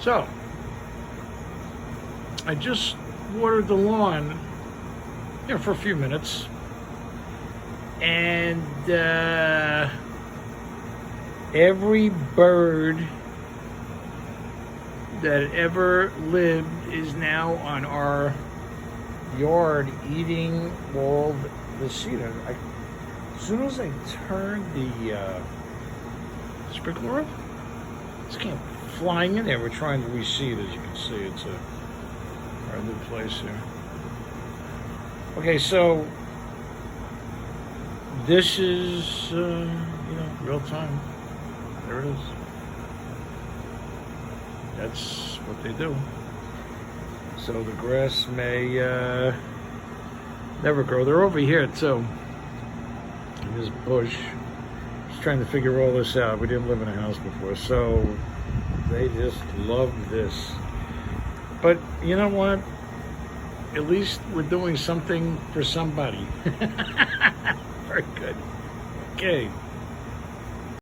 So, I just watered the lawn, for a few minutes, and every bird that ever lived is now on our yard eating all the cedar. As soon as I turned the sprinkler off, this came flying in there. We're trying to reseed, as you can see. It's our new place here. Okay, so this is real time. There it is. That's what they do. So the grass may never grow. They're over here too, in this bush. Just trying to figure all this out. We didn't live in a house before, so they just love this. But you know what? At least we're doing something for somebody. Very good. Okay.